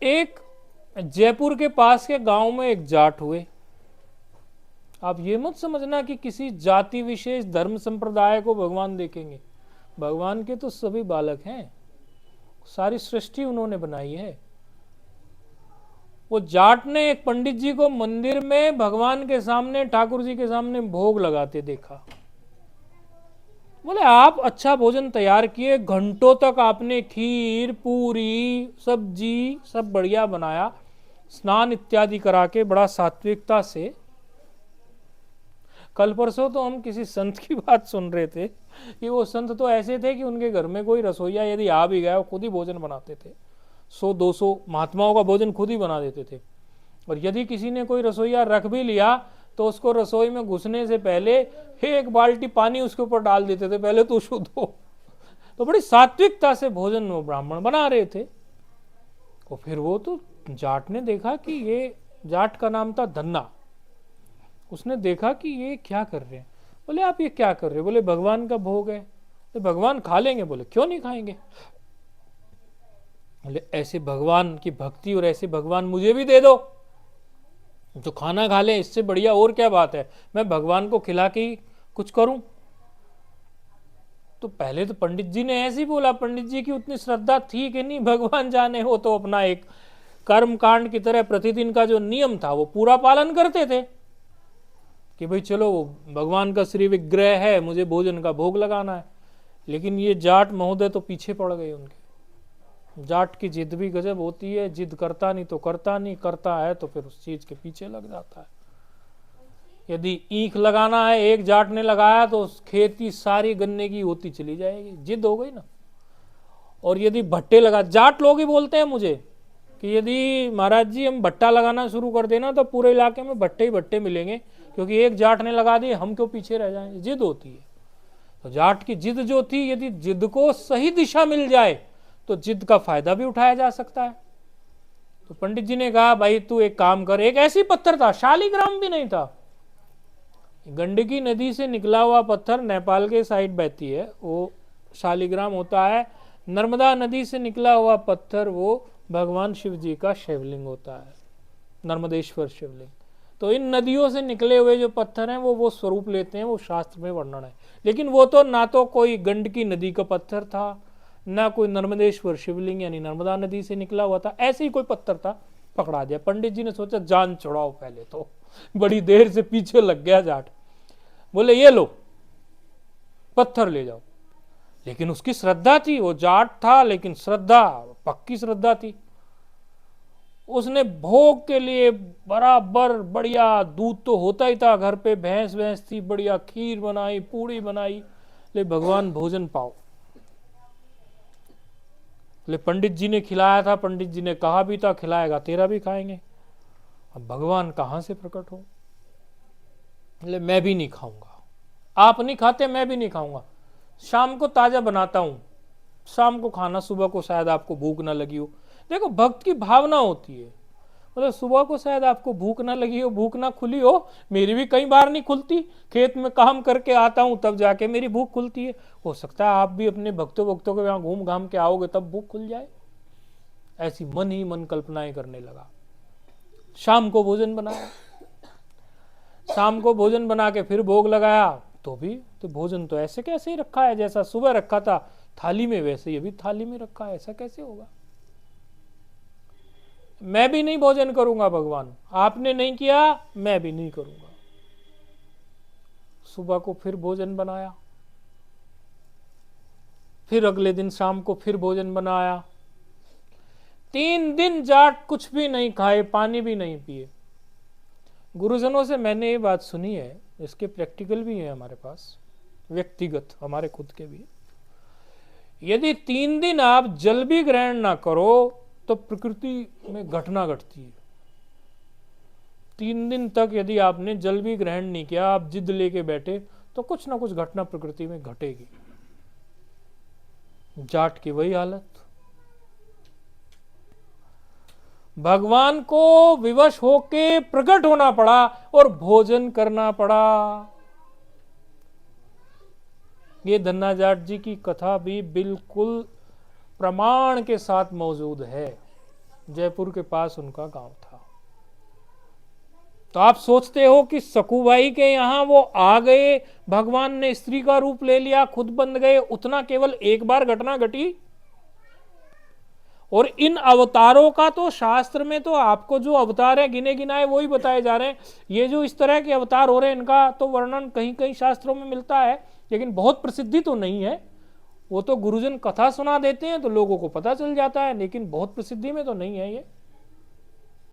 एक जयपुर के पास के गांव में एक जाट हुए। आप ये मत समझना कि किसी जाति विशेष धर्म संप्रदाय को भगवान देखेंगे। भगवान के तो सभी बालक हैं, सारी सृष्टि उन्होंने बनाई है। वो जाट ने एक पंडित जी को मंदिर में भगवान के सामने, ठाकुर जी के सामने भोग लगाते देखा। बोले आप अच्छा भोजन तैयार किए, घंटों तक आपने खीर पूरी सब्जी सब बढ़िया बनाया, स्नान इत्यादि करा के बड़ा सात्विकता से। कल परसों तो हम किसी संत की बात सुन रहे थे कि वो संत तो ऐसे थे कि उनके घर में कोई रसोईया यदि आ भी गया वो खुद ही भोजन बनाते थे। 100-200 महात्माओं का भोजन खुद ही बना देते थे। और यदि किसी ने कोई रसोईया रख भी लिया तो उसको रसोई में घुसने से पहले एक बाल्टी पानी उसके ऊपर डाल देते थे, पहले तो शुद्ध हो। तो बड़ी सात्विकता से भोजन वो ब्राह्मण बना रहे थे। और फिर वो तो जाट ने देखा कि ये, जाट का नाम था धन्ना, उसने देखा कि ये क्या कर रहे हैं। बोले आप ये क्या कर रहे हो? बोले भगवान का भोग है। तो भगवान खा लेंगे। बोले क्यों नहीं खाएंगे? बोले ऐसे भगवान की भक्ति और ऐसे भगवान मुझे भी दे दो, जो खाना खा ले, इससे बढ़िया और क्या बात है, मैं भगवान को खिला के ही कुछ करूं। तो पहले तो पंडित जी ने ऐसे ही बोला। पंडित जी की उतनी श्रद्धा थी कि नहीं, भगवान जाने, हो तो अपना एक कर्म कांड की तरह प्रतिदिन का जो नियम था वो पूरा पालन करते थे कि भाई चलो भगवान का श्री विग्रह है, मुझे भोजन का भोग लगाना है। लेकिन ये जाट महोदय तो पीछे पड़ गए उनके। जाट की जिद भी गजब होती है, जिद करता नहीं तो करता नहीं, करता है तो फिर उस चीज के पीछे लग जाता है। यदि ईख लगाना है, एक जाट ने लगाया तो उस खेत की सारी गन्ने की होती चली जाएगी, जिद हो गई ना। और यदि भट्टे लगा, जाट लोग ही बोलते हैं मुझे कि यदि महाराज जी हम भट्टा लगाना शुरू कर देना तो पूरे इलाके में भट्टे ही भट्टे मिलेंगे, क्योंकि एक जाट ने लगा दिए, हम क्यों पीछे रह जाएंगे। जिद होती है। तो जाट की जिद जो थी, यदि जिद को सही दिशा मिल जाए तो जिद का फायदा भी उठाया जा सकता है। तो पंडित जी ने कहा भाई तू एक काम कर। एक ऐसी पत्थर था, शालिग्राम भी नहीं था, गंडकी नदी से निकला हुआ पत्थर, नेपाल के साइड बहती है वो शालिग्राम होता है। नर्मदा नदी से निकला हुआ पत्थर वो भगवान शिव जी का शिवलिंग होता है, नर्मदेश्वर शिवलिंग। तो इन नदियों से निकले हुए जो पत्थर हैं वो स्वरूप लेते हैं, वो शास्त्र में वर्णन है। लेकिन वो तो ना तो कोई गंडकी नदी का पत्थर था, ना कोई नर्मदेश्वर शिवलिंग यानी नर्मदा नदी से निकला हुआ था, ऐसे ही कोई पत्थर था, पकड़ा दिया। पंडित जी ने सोचा जान छुड़ाओ पहले तो, बड़ी देर से पीछे लग गया जाट। बोले ये लो पत्थर ले जाओ। लेकिन उसकी श्रद्धा थी, वो जाट था लेकिन श्रद्धा, पक्की श्रद्धा थी। उसने भोग के लिए बराबर बढ़िया, दूध तो होता ही था घर पे, भैंस भैंस थी, बढ़िया खीर बनाई, पूड़ी बनाई, ले भगवान भोजन पाओ। ले पंडित जी ने खिलाया था, पंडित जी ने कहा भी था खिलाएगा तेरा भी खाएंगे। अब भगवान कहां से प्रकट हो? ले मैं भी नहीं खाऊंगा, आप नहीं खाते मैं भी नहीं खाऊंगा, शाम को ताजा बनाता हूं, शाम को खाना, सुबह को शायद आपको भूख ना लगी हो। देखो भक्त की भावना होती है, मतलब सुबह को शायद आपको भूख ना लगी हो, भूख ना खुली हो, मेरी भी कई बार नहीं खुलती, खेत में काम करके आता हूं तब जाके मेरी भूख खुलती है। हो सकता है आप भी अपने भक्तों के यहाँ घूम घाम के आओगे तब भूख खुल जाए। ऐसी मन ही मन कल्पनाएं करने लगा। शाम को भोजन बनाया, शाम को भोजन बना के फिर भोग लगाया, तो भी तो भोजन तो ऐसे कैसे ही रखा है, जैसा सुबह रखा था थाली में वैसे ये भी थाली में रखा है, ऐसा कैसे होगा? मैं भी नहीं भोजन करूंगा भगवान, आपने नहीं किया मैं भी नहीं करूंगा। सुबह को फिर भोजन बनाया, फिर अगले दिन शाम को फिर भोजन बनाया। 3 दिन जाट कुछ भी नहीं खाए, पानी भी नहीं पिए। गुरुजनों से मैंने ये बात सुनी है, इसके प्रैक्टिकल भी है हमारे पास, व्यक्तिगत हमारे खुद के भी। यदि 3 दिन आप जल भी ग्रहण ना करो तो प्रकृति में घटना घटती है। 3 दिन तक यदि आपने जल भी ग्रहण नहीं किया, आप जिद लेके बैठे, तो कुछ ना कुछ घटना प्रकृति में घटेगी। जाट की वही हालत। भगवान को विवश होके प्रकट होना पड़ा और भोजन करना पड़ा। ये धन्ना जाट जी की कथा भी बिल्कुल प्रमाण के साथ मौजूद है। जयपुर के पास उनका गांव था। तो आप सोचते हो कि सकुबाई के यहां वो आ गए, भगवान ने स्त्री का रूप ले लिया, खुद बन गए, उतना केवल एक बार घटना घटी? और इन अवतारों का तो शास्त्र में तो आपको जो अवतार है गिने गिनाए वही बताए जा रहे हैं। ये जो इस तरह के अवतार हो रहे हैं इनका तो वर्णन कहीं कहीं शास्त्रों में मिलता है, लेकिन बहुत प्रसिद्धि तो नहीं है। वो तो गुरुजन कथा सुना देते हैं तो लोगों को पता चल जाता है, लेकिन बहुत प्रसिद्धि में तो नहीं है ये।